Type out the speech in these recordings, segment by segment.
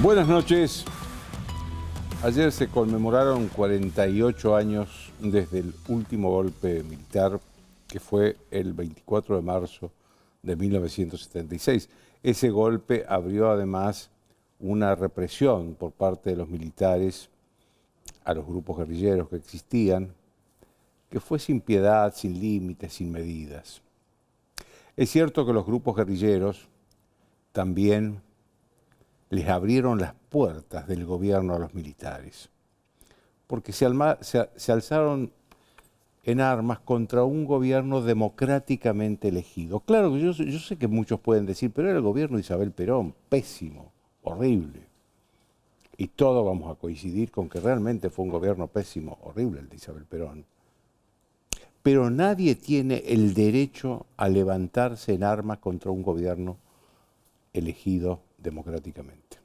Buenas noches. Ayer se conmemoraron 48 años desde el último golpe militar, que fue el 24 de marzo de 1976. Ese golpe abrió además una represión por parte de los militares a los grupos guerrilleros que existían, que fue sin piedad, sin límites, sin medidas. Es cierto que los grupos guerrilleros también les abrieron las puertas del gobierno a los militares, porque se alzaron en armas contra un gobierno democráticamente elegido. Claro que yo sé que muchos pueden decir, pero era el gobierno de Isabel Perón, pésimo, horrible. Y todos vamos a coincidir con que realmente fue un gobierno pésimo, horrible el de Isabel Perón. Pero nadie tiene el derecho a levantarse en armas contra un gobierno elegido democráticamente.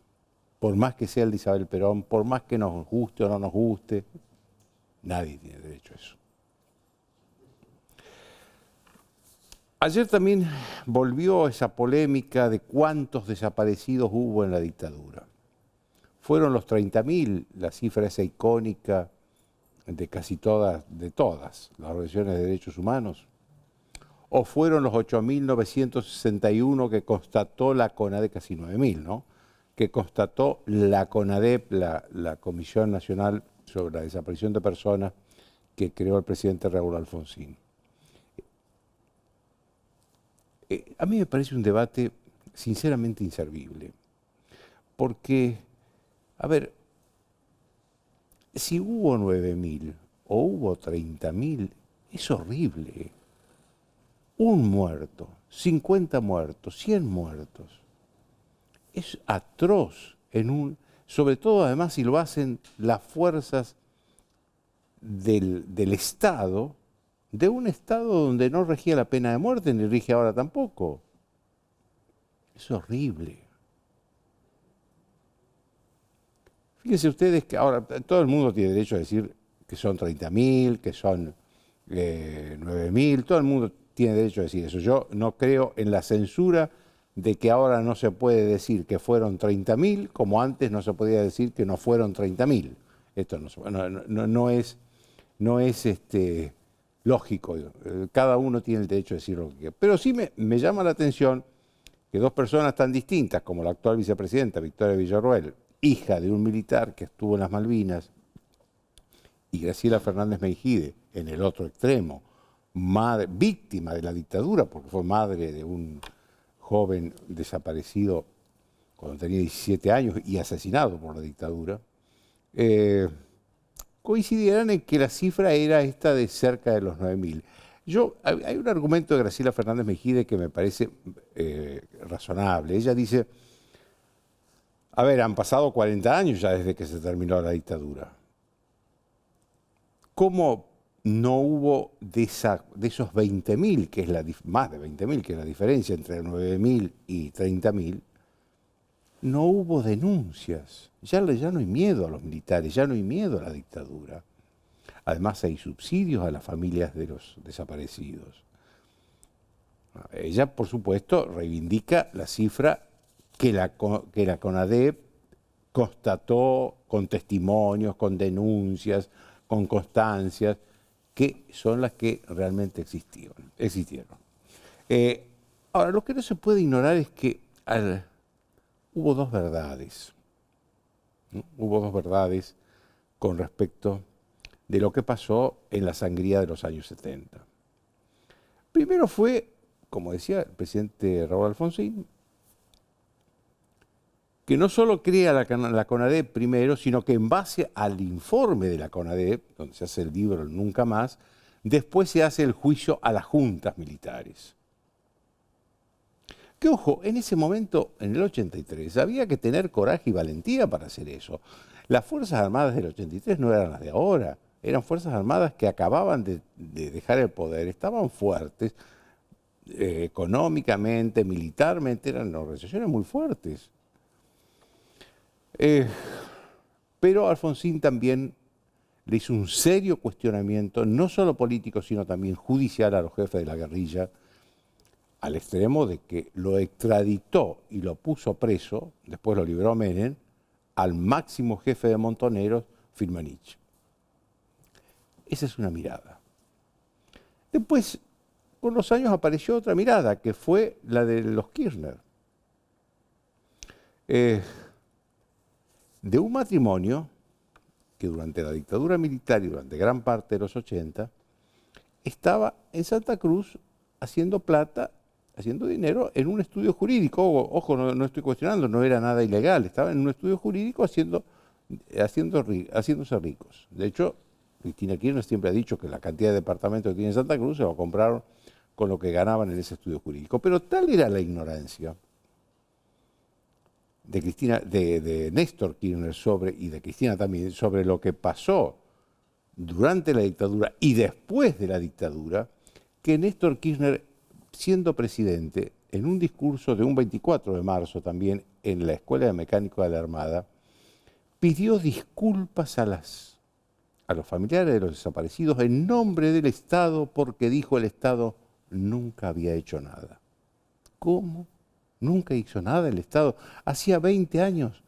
Por más que sea el de Isabel Perón, por más que nos guste o no nos guste, nadie tiene derecho a eso. Ayer también volvió esa polémica de cuántos desaparecidos hubo en la dictadura. Fueron los 30.000, la cifra esa icónica de casi todas las organizaciones de derechos humanos, o fueron los 8.961 que constató la CONADEP, casi 9.000, ¿no? Que constató la CONADEP, la Comisión Nacional sobre la Desaparición de Personas, que creó el presidente Raúl Alfonsín. A mí me parece un debate sinceramente inservible, porque, a ver, si hubo 9.000 o hubo 30.000, es horrible. Un muerto, 50 muertos, 100 muertos. Es atroz, sobre todo además si lo hacen las fuerzas del Estado, de un Estado donde no regía la pena de muerte, ni rige ahora tampoco. Es horrible. Fíjense ustedes que ahora todo el mundo tiene derecho a decir que son 30.000, que son 9.000, todo el mundo tiene derecho a decir eso. Yo no creo en la censura de que ahora no se puede decir que fueron 30.000, como antes no se podía decir que no fueron 30.000. Esto no es lógico. Cada uno tiene el derecho a decir lo que quiera. Pero sí me llama la atención que dos personas tan distintas como la actual vicepresidenta Victoria Villarroel, hija de un militar que estuvo en las Malvinas, y Graciela Fernández Meijide, en el otro extremo, víctima de la dictadura, porque fue madre de un joven desaparecido cuando tenía 17 años y asesinado por la dictadura, coincidieron en que la cifra era esta de cerca de los 9.000. Hay un argumento de Graciela Fernández Meijide que me parece razonable. Ella dice, a ver, han pasado 40 años ya desde que se terminó la dictadura. ¿Cómo no hubo de esos 20.000, que es más de 20.000, que es la diferencia entre 9.000 y 30.000, no hubo denuncias? Ya no hay miedo a los militares, ya no hay miedo a la dictadura. Además hay subsidios a las familias de los desaparecidos. Ella, por supuesto, reivindica la cifra que la CONADEP constató con testimonios, con denuncias, con constancias, que son las que realmente existieron. Ahora, lo que no se puede ignorar es que hubo dos verdades, ¿no? Hubo dos verdades con respecto de lo que pasó en la sangría de los años 70. Primero fue, como decía el presidente Raúl Alfonsín, que no solo crea la CONADEP primero, sino que en base al informe de la CONADEP, donde se hace el libro Nunca Más, después se hace el juicio a las juntas militares. Que ojo, en ese momento, en el 83, había que tener coraje y valentía para hacer eso. Las Fuerzas Armadas del 83 no eran las de ahora, eran Fuerzas Armadas que acababan de dejar el poder, estaban fuertes, económicamente, militarmente, eran organizaciones muy fuertes. Pero Alfonsín también le hizo un serio cuestionamiento, no solo político, sino también judicial a los jefes de la guerrilla, al extremo de que lo extraditó y lo puso preso, después lo liberó Menem, al máximo jefe de Montoneros, Firmenich. Esa es una mirada. Después, con los años apareció otra mirada, que fue la de los Kirchner. De un matrimonio que durante la dictadura militar y durante gran parte de los 80, estaba en Santa Cruz haciendo plata, haciendo dinero en un estudio jurídico. Ojo, no estoy cuestionando, no era nada ilegal, estaba en un estudio jurídico haciéndose ricos. De hecho, Cristina Kirchner siempre ha dicho que la cantidad de departamentos que tiene en Santa Cruz se lo compraron con lo que ganaban en ese estudio jurídico. Pero tal era la ignorancia de Néstor Kirchner y de Cristina también, sobre lo que pasó durante la dictadura y después de la dictadura, que Néstor Kirchner, siendo presidente, en un discurso de un 24 de marzo también en la Escuela de Mecánicos de la Armada, pidió disculpas a los familiares de los desaparecidos en nombre del Estado, porque dijo el Estado nunca había hecho nada. ¿Cómo? Nunca hizo nada el Estado. Hacía 20 años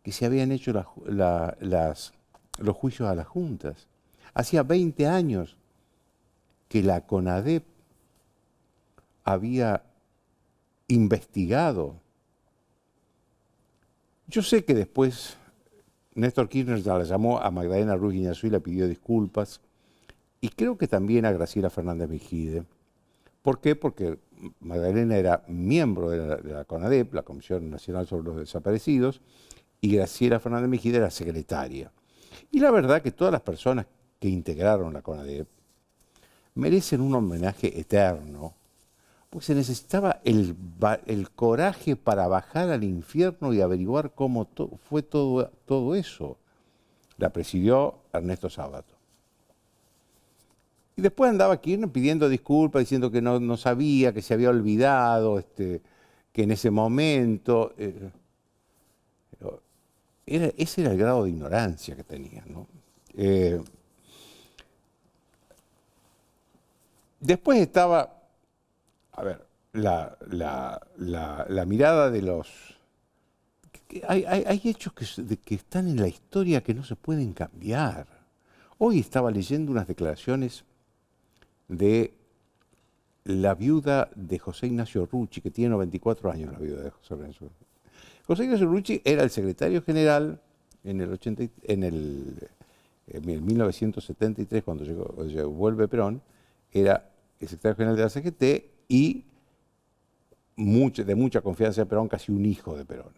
que se habían hecho los juicios a las juntas. Hacía 20 años que la CONADEP había investigado. Yo sé que después Néstor Kirchner la llamó a Magdalena Ruiz Guiñazú y le pidió disculpas, y creo que también a Graciela Fernández Mejide. ¿Por qué? Porque Magdalena era miembro de la CONADEP, la Comisión Nacional sobre los Desaparecidos, y Graciela Fernández Mejide era secretaria. Y la verdad que todas las personas que integraron la CONADEP merecen un homenaje eterno, pues se necesitaba el coraje para bajar al infierno y averiguar cómo fue todo eso. La presidió Ernesto Sábato. Y después andaba Kirchner pidiendo disculpas, diciendo que no sabía, que se había olvidado, que en ese momento... ese era el grado de ignorancia que tenía, ¿no? Después estaba, a ver, la mirada de los... Hay hechos que están en la historia que no se pueden cambiar. Hoy estaba leyendo unas declaraciones de la viuda de José Ignacio Rucci, que tiene 94 años, la viuda de José Ignacio Rucci. José Ignacio Rucci era el secretario general en 1973, cuando vuelve Perón, era el secretario general de la CGT y de mucha confianza de Perón, casi un hijo de Perón.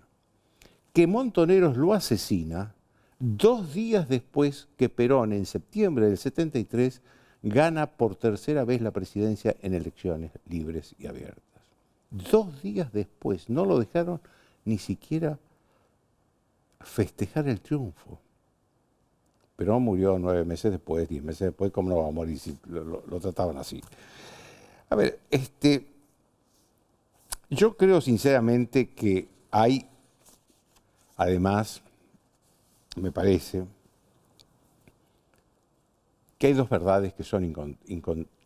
Que Montoneros lo asesina 2 días después que Perón, en septiembre del 73, gana por tercera vez la presidencia en elecciones libres y abiertas. 2 días después, no lo dejaron ni siquiera festejar el triunfo. Perón murió 9 meses después, 10 meses después. ¿Cómo no va a morir si lo trataban así? A ver, yo creo sinceramente que hay, además, me parece, que hay 2 verdades que son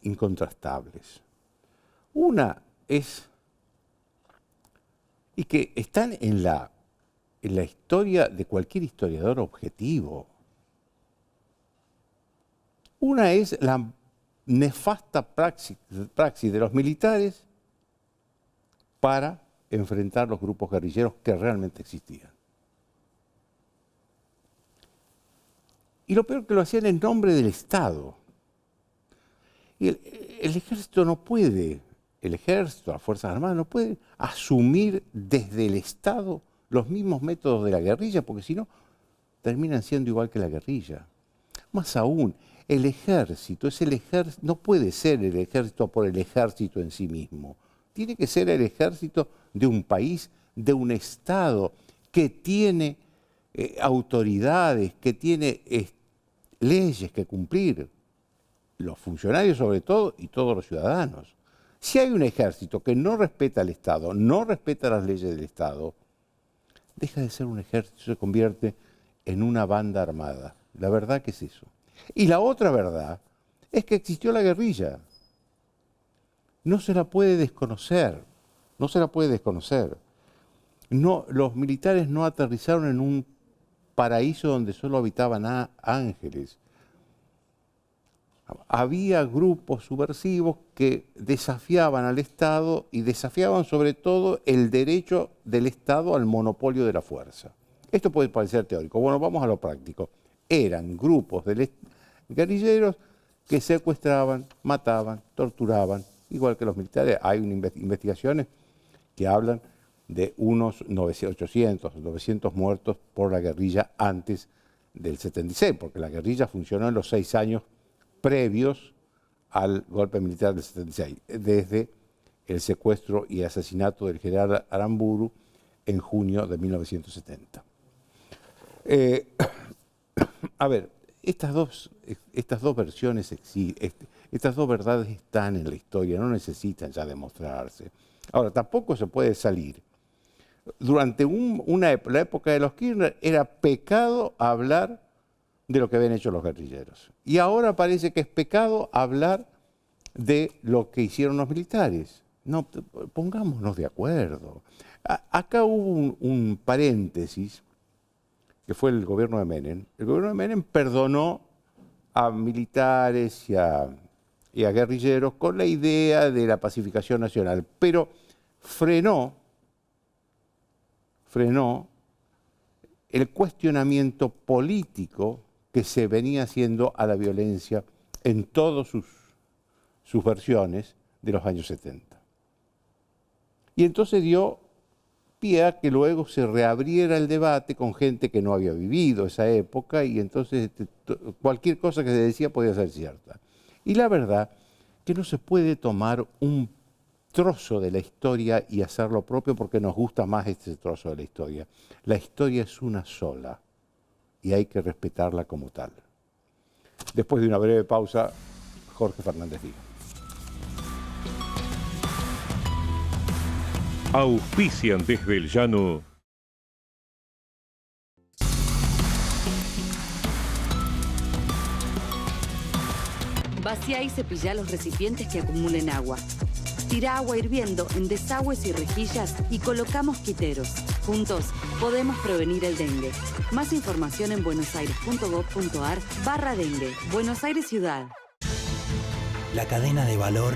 incontrastables. Una es, y que están en la historia de cualquier historiador objetivo. Una es la nefasta praxis de los militares para enfrentar los grupos guerrilleros que realmente existían. Y lo peor, que lo hacían en nombre del Estado. Y el ejército no puede, las Fuerzas Armadas no pueden asumir desde el Estado los mismos métodos de la guerrilla, porque si no, terminan siendo igual que la guerrilla. Más aún, el ejército no puede ser el ejército por el ejército en sí mismo. Tiene que ser el ejército de un país, de un Estado que tiene autoridades, que tiene leyes que cumplir, los funcionarios sobre todo y todos los ciudadanos. Si hay un ejército que no respeta al Estado, no respeta las leyes del Estado, deja de ser un ejército, se convierte en una banda armada. La verdad que es eso. Y la otra verdad es que existió la guerrilla. No se la puede desconocer, no se la puede desconocer. No, los militares no aterrizaron en un paraíso donde solo habitaban ángeles. Había grupos subversivos que desafiaban al Estado y desafiaban sobre todo el derecho del Estado al monopolio de la fuerza. Esto puede parecer teórico. Bueno, vamos a lo práctico. Eran grupos de guerrilleros que secuestraban, mataban, torturaban, igual que los militares. Hay investigaciones que hablan de unos 800, 900 muertos por la guerrilla antes del 76, porque la guerrilla funcionó en los 6 años previos al golpe militar del 76, desde el secuestro y asesinato del general Aramburu en junio de 1970. A ver, estas dos versiones, estas dos verdades están en la historia, no necesitan ya demostrarse. Ahora, tampoco se puede salir. Durante la época de los Kirchner era pecado hablar de lo que habían hecho los guerrilleros. Y ahora parece que es pecado hablar de lo que hicieron los militares. No, pongámonos de acuerdo. Acá hubo un paréntesis, que fue el gobierno de Menem. El gobierno de Menem perdonó a militares y a guerrilleros con la idea de la pacificación nacional, pero frenó el cuestionamiento político que se venía haciendo a la violencia en todas sus versiones de los años 70. Y entonces dio pie a que luego se reabriera el debate con gente que no había vivido esa época y entonces cualquier cosa que se decía podía ser cierta. Y la verdad que no se puede tomar un trozo de la historia y hacerlo propio porque nos gusta más este trozo de la historia. La historia es una sola y hay que respetarla como tal. Después de una breve pausa, Jorge Fernández Díaz. Auspician desde el llano. Vacía y cepilla los recipientes que acumulen agua. Tira agua hirviendo en desagües y rejillas y coloca mosquiteros. Juntos podemos prevenir el dengue. Más información en buenosaires.gov.ar/dengue. Buenos Aires Ciudad. La cadena de valor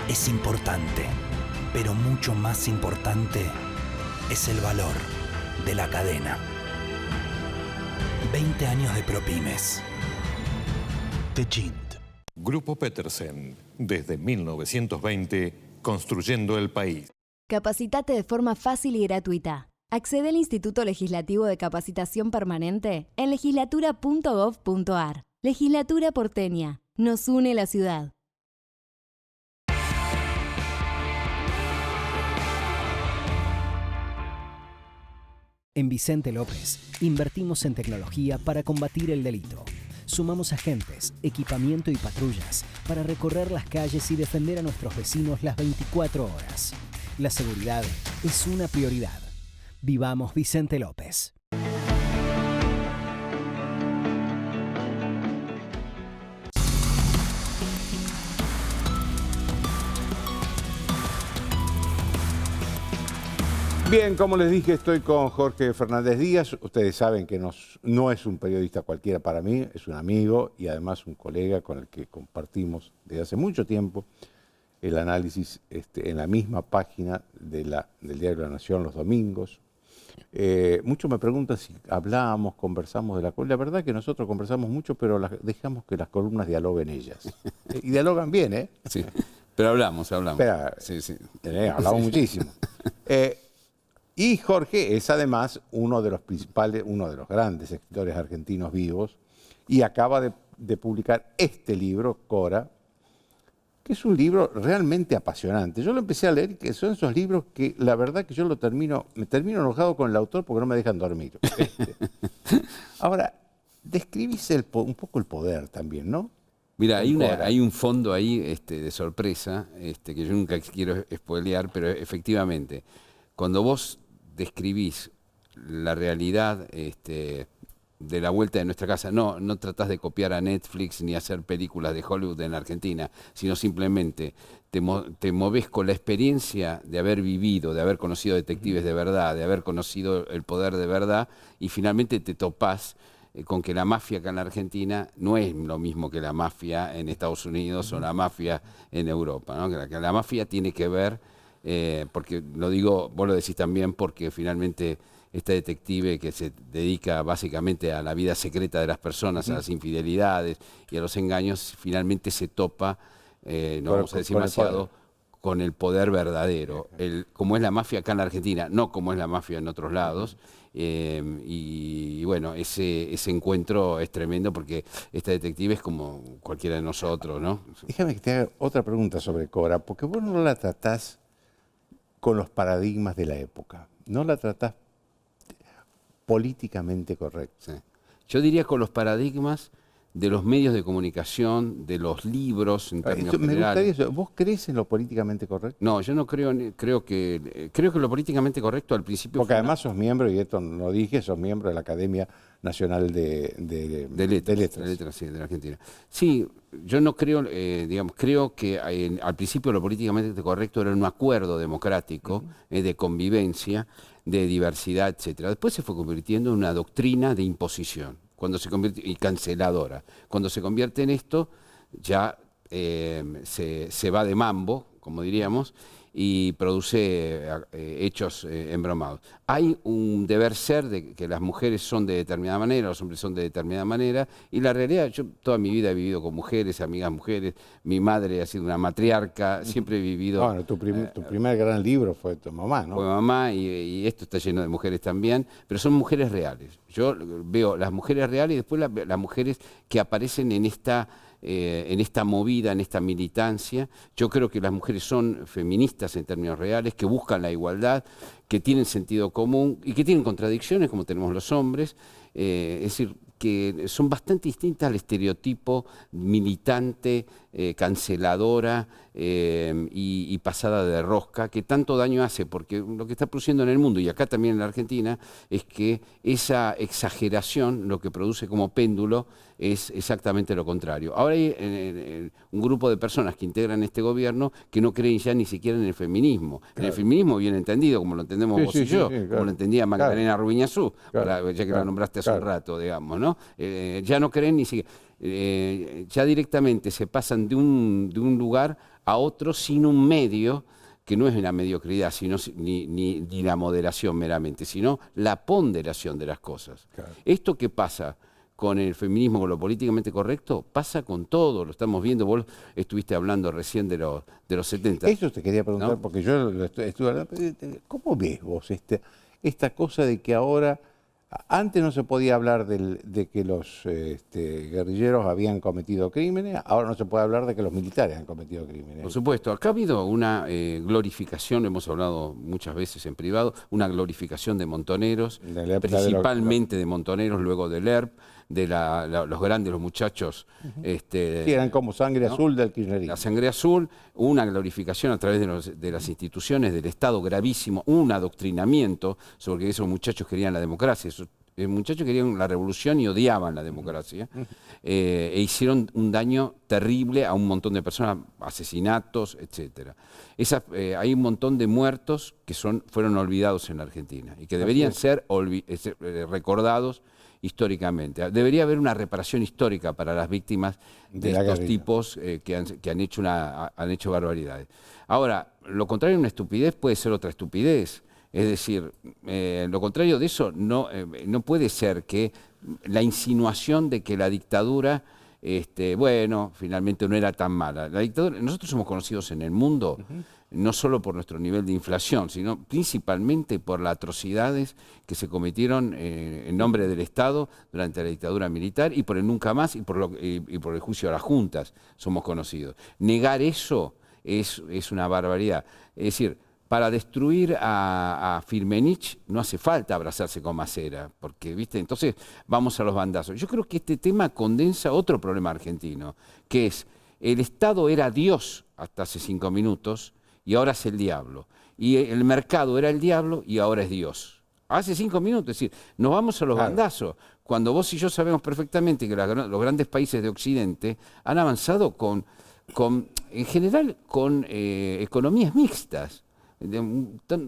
es importante, pero mucho más importante es el valor de la cadena. 20 años de ProPymes. Techint. Grupo Petersen, desde 1920, construyendo el país. Capacitate de forma fácil y gratuita. Accede al Instituto Legislativo de Capacitación Permanente en legislatura.gov.ar. Legislatura porteña. Nos une la ciudad. En Vicente López, invertimos en tecnología para combatir el delito. Sumamos agentes, equipamiento y patrullas para recorrer las calles y defender a nuestros vecinos las 24 horas. La seguridad es una prioridad. Vivamos Vicente López. Bien, como les dije, estoy con Jorge Fernández Díaz. Ustedes saben que no es un periodista cualquiera para mí, es un amigo y además un colega con el que compartimos desde hace mucho tiempo el análisis en la misma página del Diario de la Nación los domingos. Muchos me preguntan si hablamos, conversamos de la columna. La verdad es que nosotros conversamos mucho, pero dejamos que las columnas dialoguen ellas. Y dialogan bien, ¿eh? Sí, pero hablamos. Pero, sí. Hablamos muchísimo. Y Jorge es además uno de los grandes escritores argentinos vivos y acaba de publicar este libro, Cora, que es un libro realmente apasionante. Yo lo empecé a leer, que son esos libros que la verdad que yo me termino enojado con el autor porque no me dejan dormir. Ahora, describís un poco el poder también, ¿no? Mira, hay un fondo ahí de sorpresa que yo nunca quiero spoilear, pero efectivamente, cuando vos describís la realidad de la vuelta de nuestra casa. No tratás de copiar a Netflix ni hacer películas de Hollywood en Argentina, sino simplemente te movés con la experiencia de haber vivido, de haber conocido detectives de verdad, de haber conocido el poder de verdad, y finalmente te topás con que la mafia acá en la Argentina no es lo mismo que la mafia en Estados Unidos o la mafia en Europa, ¿no? Que la mafia tiene que ver, porque lo digo, vos lo decís también, porque finalmente esta detective que se dedica básicamente a la vida secreta de las personas, a las infidelidades y a los engaños, finalmente se topa, no vamos a decir demasiado, con el poder verdadero, como es la mafia acá en la Argentina, no como es la mafia en otros lados. Y bueno, ese encuentro es tremendo porque esta detective es como cualquiera de nosotros, ¿no? Déjame que te haga otra pregunta sobre Cora, porque vos no la tratás con los paradigmas de la época, no la tratás políticamente correcto. Sí. Yo diría con los paradigmas de los medios de comunicación, de los libros en términos Me generales. gustaría eso. ¿Vos crees en lo políticamente correcto? No, yo no creo que lo políticamente correcto al principio Porque fue además sos miembro, y esto no lo dije, sos miembro de la Academia Nacional de Letras. Sí, de la Argentina. Sí, yo no creo, digamos, creo que al principio lo políticamente correcto era un acuerdo democrático, de convivencia, de diversidad, etcétera. Después se fue convirtiendo en una doctrina de imposición y canceladora. Cuando se convierte en esto, ya se va de mambo, como diríamos, y produce hechos embromados. Hay un deber ser de que las mujeres son de determinada manera, los hombres son de determinada manera, y la realidad, yo toda mi vida he vivido con mujeres, amigas mujeres, mi madre ha sido una matriarca, siempre he vivido... Bueno, tu primer gran libro fue tu mamá, ¿no? Fue mamá, y esto está lleno de mujeres también, pero son mujeres reales. Yo veo las mujeres reales y después las mujeres que aparecen en esta movida, en esta militancia. Yo creo que las mujeres son feministas en términos reales, que buscan la igualdad, que tienen sentido común y que tienen contradicciones como tenemos los hombres. Es decir, que son bastante distintas al estereotipo militante, canceladora y pasada de rosca, que tanto daño hace, porque lo que está produciendo en el mundo, y acá también en la Argentina, es que esa exageración lo que produce como péndulo es exactamente lo contrario. Ahora hay un grupo de personas que integran este gobierno que no creen ya ni siquiera en el feminismo. Claro. En el feminismo bien entendido, como lo entendemos vos y yo, claro, como lo entendía Magdalena Rubiñazú, ya que la nombraste hace un rato, digamos, ¿no? Ya no creen ni siquiera... ya directamente se pasan de un lugar a otro sin un medio, que no es la mediocridad, sino, ni la moderación meramente, sino la ponderación de las cosas. Claro. Esto que pasa con el feminismo, con lo políticamente correcto, pasa con todo, lo estamos viendo. Vos estuviste hablando recién de los 70. Eso te quería preguntar, ¿no? Porque yo estuve hablando. ¿Cómo ves vos esta cosa de que ahora... Antes no se podía hablar de que los guerrilleros habían cometido crímenes, ahora no se puede hablar de que los militares han cometido crímenes. Por supuesto, acá ha habido una glorificación, hemos hablado muchas veces en privado, una glorificación de montoneros, principalmente de montoneros, luego del ERP, de los grandes, los muchachos. Sí, eran como sangre azul del kirchnerismo. La sangre azul, una glorificación a través de las instituciones del Estado gravísimo, un adoctrinamiento sobre que esos muchachos querían la democracia. Esos muchachos querían la revolución y odiaban la democracia. E hicieron un daño terrible a un montón de personas, asesinatos, etc. Hay un montón de muertos que fueron olvidados en la Argentina y que deberían ser recordados históricamente. Debería haber una reparación histórica para las víctimas de estos tipos que han hecho barbaridades. Ahora, lo contrario de una estupidez puede ser otra estupidez. Es decir, lo contrario de eso no puede ser que la insinuación de que la dictadura, bueno, finalmente no era tan mala. La dictadura, nosotros somos conocidos en el mundo, no solo por nuestro nivel de inflación, sino principalmente por las atrocidades que se cometieron en nombre del Estado durante la dictadura militar, y por el nunca más y por el juicio a las juntas somos conocidos. Negar eso es una barbaridad. Es decir, para destruir a Firmenich no hace falta abrazarse con Macera, porque, ¿viste? Entonces vamos a los bandazos. Yo creo que este tema condensa otro problema argentino, que es el Estado era Dios hasta hace 5 minutos y ahora es el diablo. Y el mercado era el diablo y ahora es Dios. Hace 5 minutos, es decir, nos vamos a los bandazos. cuando vos y yo sabemos perfectamente que los grandes países de Occidente han avanzado en general con economías mixtas.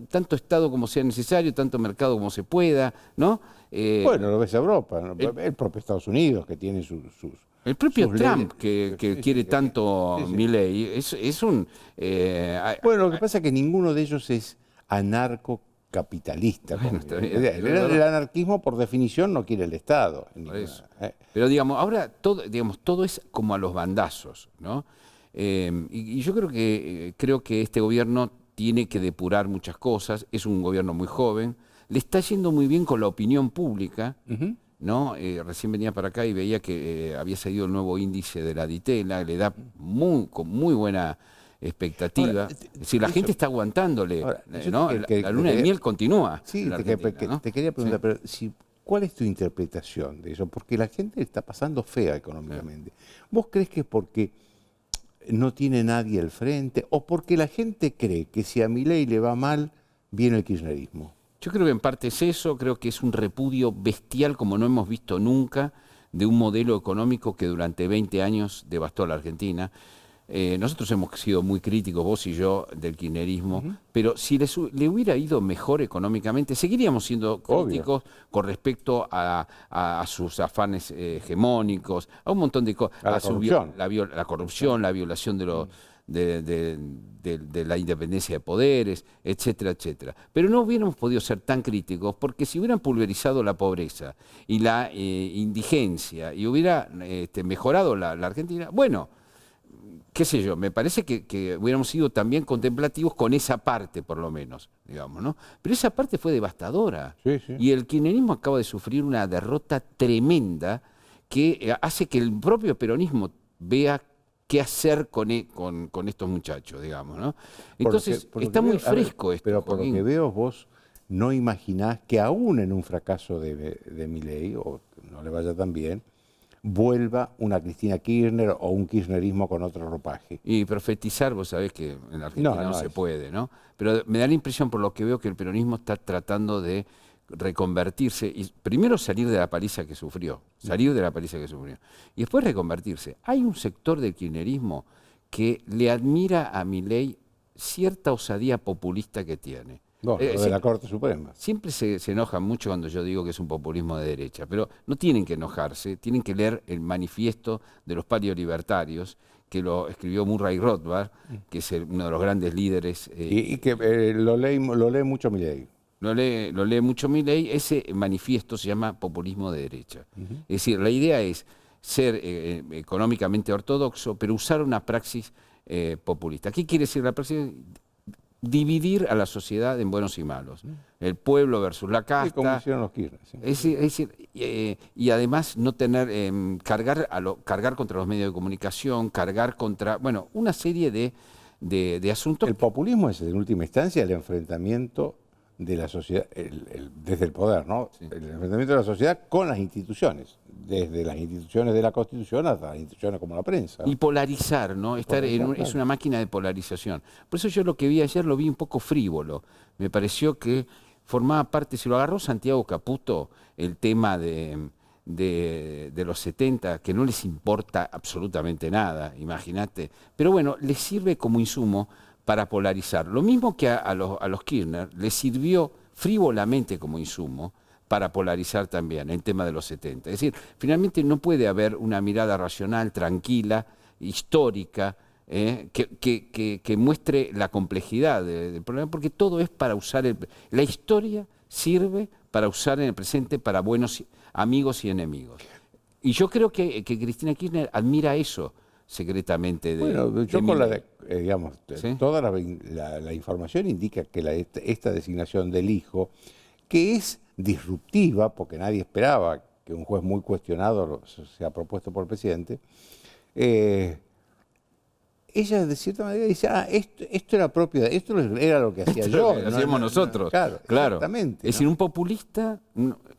Tanto Estado como sea necesario, tanto mercado como se pueda, ¿no? Bueno, lo ves Europa, ¿no? El propio Estados Unidos, que tiene sus el propio sus Trump, leyes. que quiere tanto Milei, es un... Bueno, lo que pasa es que ninguno de ellos es anarcocapitalista. Bueno, está bien, El anarquismo, por definición, no quiere el Estado. Por eso. Pero digamos, ahora todo es como a los bandazos, ¿no? Y yo creo que este gobierno tiene que depurar muchas cosas, es un gobierno muy joven, le está yendo muy bien con la opinión pública, ¿no? Recién venía para acá y veía que había salido el nuevo índice de la Ditela, le da con muy buena expectativa. Ahora, es decir, la gente está aguantándole, ahora, ¿no? La luna de miel continúa. Sí, en Argentina, ¿no? te quería preguntar, Sí. pero ¿cuál es tu interpretación de eso? Porque la gente está pasando fea económicamente. ¿Vos crees que es porque no tiene nadie al frente o porque la gente cree que si a Milei le va mal, viene el kirchnerismo? Yo creo que en parte es eso, creo que es un repudio bestial como no hemos visto nunca de un modelo económico que durante 20 años devastó a la Argentina. Nosotros hemos sido muy críticos, vos y yo, del kirchnerismo, pero si le hubiera ido mejor económicamente, seguiríamos siendo críticos con respecto a sus afanes hegemónicos, a un montón de cosas. A la corrupción. La corrupción, la violación de la independencia de poderes, etcétera, etcétera. Pero no hubiéramos podido ser tan críticos porque si hubieran pulverizado la pobreza y la indigencia y hubiera mejorado la Argentina, bueno, qué sé yo, me parece que hubiéramos sido también contemplativos con esa parte, por lo menos, digamos, ¿no? Pero esa parte fue devastadora. Sí, sí. Y el kirchnerismo acaba de sufrir una derrota tremenda que hace que el propio peronismo vea qué hacer con estos muchachos, digamos, ¿no? Entonces, Por lo está que muy veo, a ver, fresco esto, pero por lo Joaquín. que veo, vos no imaginás que aún en un fracaso de Milei, o que no le vaya tan bien, vuelva una Cristina Kirchner o un kirchnerismo con otro ropaje. Y profetizar, vos sabés que en la Argentina no se puede, ¿no? Pero me da la impresión, por lo que veo, que el peronismo está tratando de reconvertirse y primero salir de la paliza que sufrió, y después reconvertirse. Hay un sector del kirchnerismo que le admira a Milei cierta osadía populista que tiene. No, lo de la Corte Suprema. Siempre se enojan mucho cuando yo digo que es un populismo de derecha, pero no tienen que enojarse, tienen que leer el manifiesto de los paleolibertarios, que lo escribió Murray Rothbard, que es uno de los grandes líderes. Y que lo lee mucho Milei. Lo lee mucho Milei. Ese manifiesto se llama populismo de derecha. Es decir, la idea es ser económicamente ortodoxo, pero usar una praxis populista. ¿Qué quiere decir la praxis? Dividir a la sociedad en buenos y malos. El pueblo versus la casta. Sí, como hicieron los Kirchner. Sí. Es decir, y además no tener cargar contra los medios de comunicación, cargar contra, bueno, una serie de asuntos. El populismo es, en última instancia, el enfrentamiento de la sociedad, desde el poder, ¿no? Sí. El enfrentamiento de la sociedad con las instituciones, desde las instituciones de la Constitución hasta las instituciones como la prensa. Y polarizar, ¿no? Es una máquina de polarización. Por eso yo lo que vi ayer lo vi un poco frívolo. Me pareció que formaba parte, si lo agarró Santiago Caputo, el tema de los 70, que no les importa absolutamente nada, imagínate. Pero bueno, les sirve como insumo para polarizar. Lo mismo que a los Kirchner les sirvió frívolamente como insumo para polarizar también el tema de los 70. Es decir, finalmente no puede haber una mirada racional, tranquila, histórica, que muestre la complejidad del problema, porque todo es para usar la historia sirve para usar en el presente para buenos amigos y enemigos. Y yo creo que Cristina Kirchner admira eso secretamente. Bueno, yo con digamos, ¿sí? Toda la información indica que esta designación del hijo, que es disruptiva, porque nadie esperaba que un juez muy cuestionado sea propuesto por el presidente, ella de cierta manera dice, esto era propio, esto era lo que hacía yo. Lo hacíamos nosotros. Claro. Exactamente. Es decir, un populista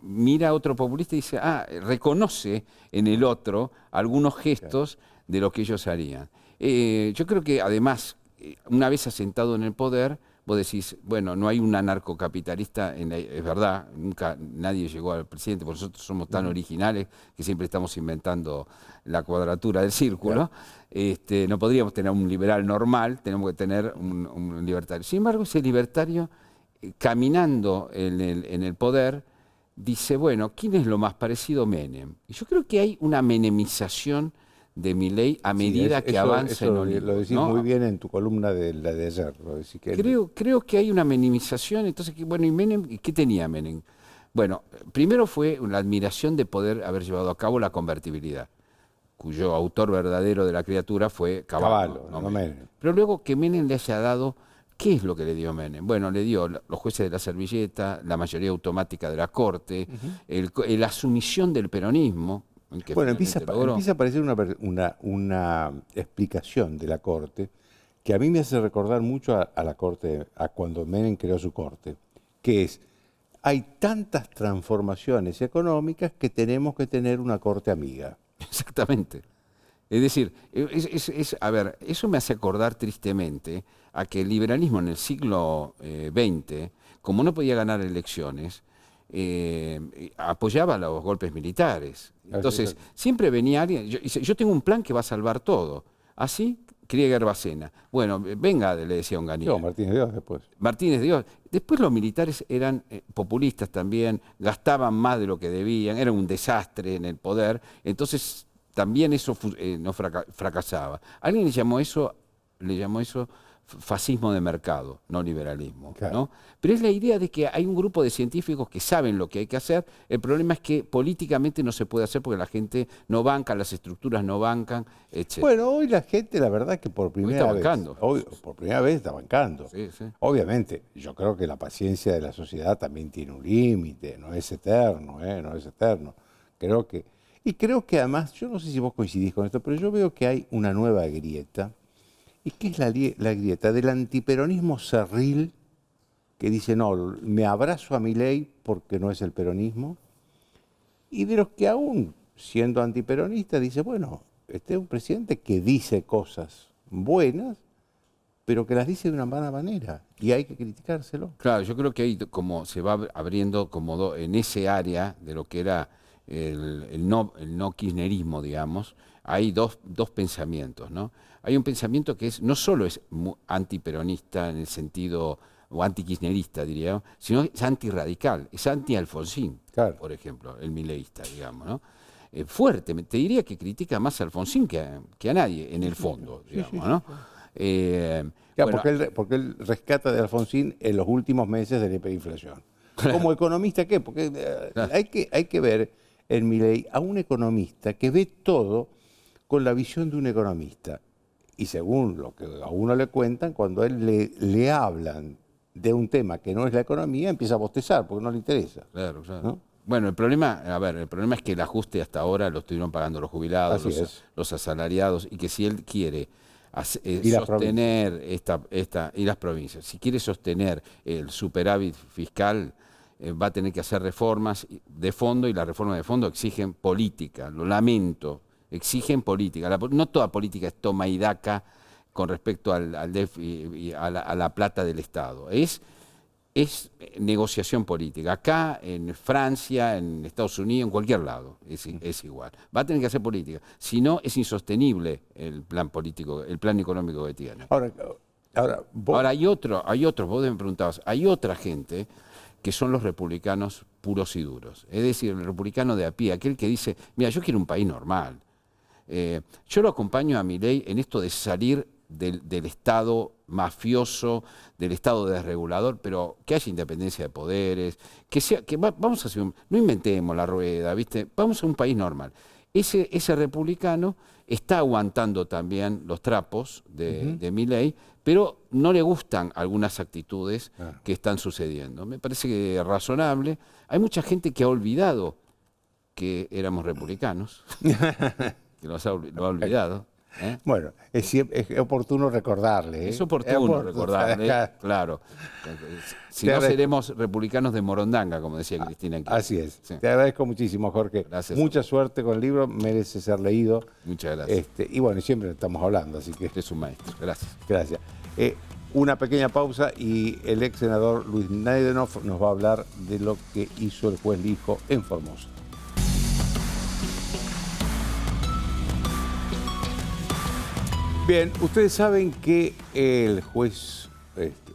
mira a otro populista y dice, reconoce en el otro algunos gestos de lo que ellos harían. Yo creo que además, una vez asentado en el poder, vos decís, bueno, no hay un anarcocapitalista, es verdad, nunca nadie llegó al presidente, porque nosotros somos tan originales que siempre estamos inventando la cuadratura del círculo. No podríamos tener un liberal normal, tenemos que tener un libertario. Sin embargo, ese libertario, caminando en el poder, dice, bueno, ¿quién es lo más parecido a Menem? Y yo creo que hay una menemización de Milei a medida que avanza en Olivo, lo decís ¿no? muy bien en tu columna de la de ayer. Lo decís que Creo que hay una minimización. Entonces, bueno, ¿y Menem? ¿Qué tenía Menem? Bueno, primero fue la admiración de poder haber llevado a cabo la convertibilidad, cuyo autor verdadero de la criatura fue Cavallo, no Menem. Pero luego que Menem le haya dado, ¿qué es lo que le dio Menem? Bueno, le dio los jueces de la servilleta, la mayoría automática de la Corte, la sumisión del peronismo. Bueno, empieza a aparecer una explicación de la Corte que a mí me hace recordar mucho a la Corte, a cuando Menem creó su Corte, que es, hay tantas transformaciones económicas que tenemos que tener una Corte amiga. Exactamente. Es decir, a ver, eso me hace acordar tristemente a que el liberalismo en el siglo XX, como no podía ganar elecciones, apoyaba los golpes militares. Entonces, siempre venía alguien, yo tengo un plan que va a salvar todo. Así, Krieger-Bacena. Bueno, venga, le decía Onganía. No, Martínez de Dios después. Martínez de Dios. Después los militares eran populistas también, gastaban más de lo que debían, era un desastre en el poder. Entonces, también eso no fracasaba. Alguien le llamó eso fascismo de mercado, no liberalismo. Claro. ¿No? Pero es la idea de que hay un grupo de científicos que saben lo que hay que hacer. El problema es que políticamente no se puede hacer porque la gente no banca, las estructuras no bancan, etc. Bueno, hoy la gente, la verdad que por primera vez está bancando. Sí, sí. Obviamente, yo creo que la paciencia de la sociedad también tiene un límite, no es eterno, no es eterno. Creo que además, yo no sé si vos coincidís con esto, pero yo veo que hay una nueva grieta. ¿Y qué es la grieta? Del antiperonismo cerril, que dice, no, me abrazo a Milei porque no es el peronismo, y de los que aún siendo antiperonistas dice, bueno, este es un presidente que dice cosas buenas, pero que las dice de una mala manera, y hay que criticárselo. Claro, yo creo que ahí como se va abriendo como en ese área de lo que era el no kirchnerismo, digamos, hay dos pensamientos, ¿no? Hay un pensamiento que no solo es antiperonista en el sentido, o antikirchnerista, diría, sino es antirradical, es anti-Alfonsín, claro. Por ejemplo, el mileísta, digamos, ¿no? Fuerte, te diría que critica más a Alfonsín que a nadie, en el fondo, digamos, ¿no? Claro, bueno, porque él rescata de Alfonsín en los últimos meses de la hiperinflación. Como economista, ¿qué? Porque hay que ver en Milei a un economista que ve todo con la visión de un economista. Y según lo que a uno le cuentan, cuando a él le hablan de un tema que no es la economía, empieza a bostezar porque no le interesa. Claro, claro. ¿No? Bueno, el problema es que el ajuste hasta ahora lo estuvieron pagando los jubilados, los asalariados, y que si él quiere sostener y las provincias, si quiere sostener el superávit fiscal, va a tener que hacer reformas de fondo, y las reformas de fondo exigen política, lo lamento. Exigen política. No toda política es toma y daca con respecto a la plata del Estado. Es negociación política. Acá, en Francia, en Estados Unidos, en cualquier lado, es igual. Va a tener que hacer política. Si no, es insostenible el plan político, el plan económico que tiene. Ahora hay otros, vos me preguntabas, hay otra gente que son los republicanos puros y duros. Es decir, el republicano de a pie, aquel que dice, mira, yo quiero un país normal. Yo lo acompaño a Milei en esto de salir del Estado mafioso, del Estado desregulador, pero que haya independencia de poderes, vamos a hacer no inventemos la rueda, ¿viste? Vamos a un país normal. Ese republicano está aguantando también los trapos de Milei, pero no le gustan algunas actitudes que están sucediendo. Me parece que es razonable. Hay mucha gente que ha olvidado que éramos republicanos. Que lo ha olvidado. Bueno, es oportuno recordarle. Es oportuno recordarle, claro. Si no, seremos republicanos de Morondanga, como decía Cristina. Así es. Sí. Te agradezco muchísimo, Jorge. Gracias. Mucha suerte con el libro, merece ser leído. Muchas gracias. Y bueno, siempre estamos hablando, así que... Es un maestro, gracias. Gracias. una pequeña pausa y el ex senador Luis Naidenov nos va a hablar de lo que hizo el juez Lijo en Formosa. Bien, ustedes saben que el juez,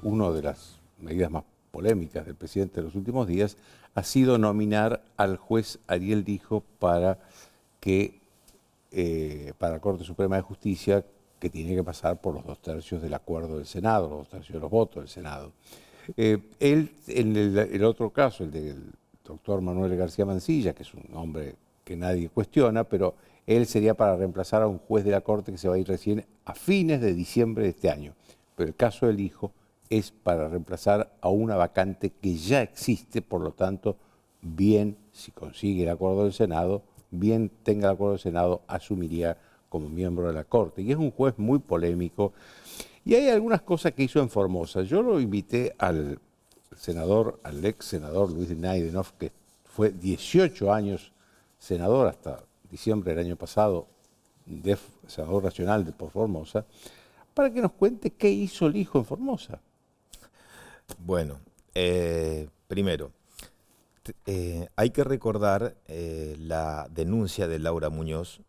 una de las medidas más polémicas del presidente de los últimos días, ha sido nominar al juez Ariel Lijo para la Corte Suprema de Justicia, que tiene que pasar por los 2/3 del acuerdo del Senado, los 2/3 de los votos del Senado. Él, en el otro caso, el del doctor Manuel García Mansilla, que es un hombre que nadie cuestiona, pero él sería para reemplazar a un juez de la Corte que se va a ir recién a fines de diciembre de este año. Pero el caso del Lijo es para reemplazar a una vacante que ya existe, por lo tanto, bien, si consigue el acuerdo del Senado, bien tenga el acuerdo del Senado, asumiría como miembro de la Corte. Y es un juez muy polémico. Y hay algunas cosas que hizo en Formosa. Yo lo invité al ex senador Luis Naidenov, que fue 18 años senador hasta diciembre del año pasado, senador nacional por Formosa, para que nos cuente qué hizo el Lijo en Formosa. Bueno, primero, hay que recordar la denuncia de Laura Muñoz,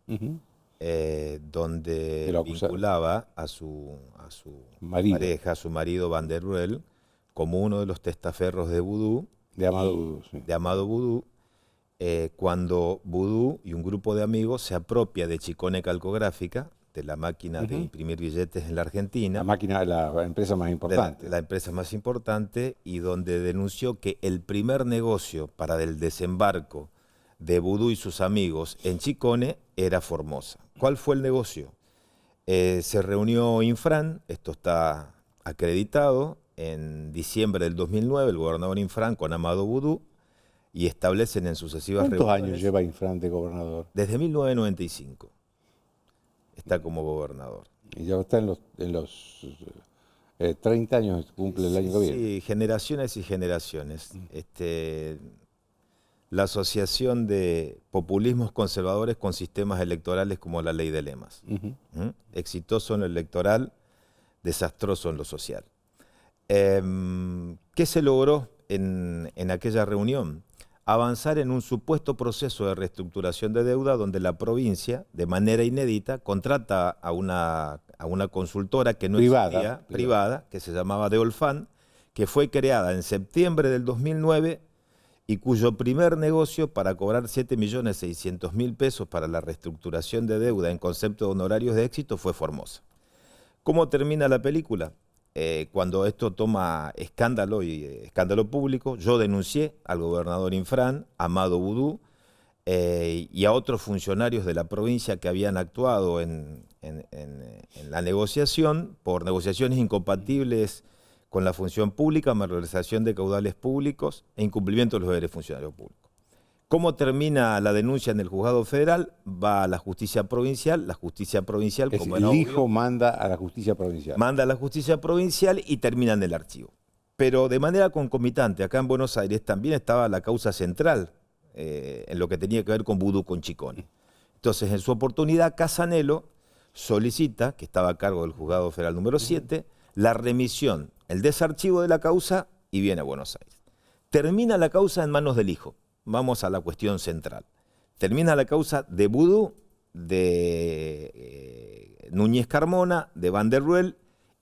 donde vinculaba a su pareja, a su marido Van der Ruel, como uno de los testaferros de Vudú, de Amado Vudú, cuando Vudú y un grupo de amigos se apropia de Chicone Calcográfica, de la máquina de imprimir billetes en la Argentina. La empresa más importante. La empresa más importante, y donde denunció que el primer negocio para el desembarco de Vudú y sus amigos en Chicone era Formosa. ¿Cuál fue el negocio? Se reunió Infran, esto está acreditado, en diciembre del 2009, el gobernador Infran con Amado Vudú, y establecen en sucesivas reuniones. ¿Cuántos años lleva Infran de gobernador? Desde 1995 está como gobernador. Y ya está en los 30 años que cumple el año que viene. Sí, generaciones y generaciones. La asociación de populismos conservadores con sistemas electorales como la ley de lemas. Exitoso en lo electoral, desastroso en lo social. ¿Qué se logró en aquella reunión? Avanzar en un supuesto proceso de reestructuración de deuda donde la provincia, de manera inédita, contrata a una consultora que no existía, privada, que se llamaba Deolfan, que fue creada en septiembre del 2009 y cuyo primer negocio para cobrar 7.600.000 pesos para la reestructuración de deuda en concepto de honorarios de éxito fue Formosa. ¿Cómo termina la película? Cuando esto toma escándalo y escándalo público, yo denuncié al gobernador Infran, a Amado Vudú, y a otros funcionarios de la provincia que habían actuado en la negociación por negociaciones incompatibles con la función pública, malversación de caudales públicos e incumplimiento de los deberes funcionarios públicos. ¿Cómo termina la denuncia en el juzgado federal? Va a la justicia provincial, como el Lijo manda a la justicia provincial. Manda a la justicia provincial y termina en el archivo. Pero de manera concomitante, acá en Buenos Aires también estaba la causa central en lo que tenía que ver con Vudú con Chicone. Entonces, en su oportunidad, Casanelo solicita, que estaba a cargo del juzgado federal número 7, la remisión, el desarchivo de la causa y viene a Buenos Aires. Termina la causa en manos del Lijo. Vamos a la cuestión central. Termina la causa de Vudú, de Núñez Carmona, de Van der Ruel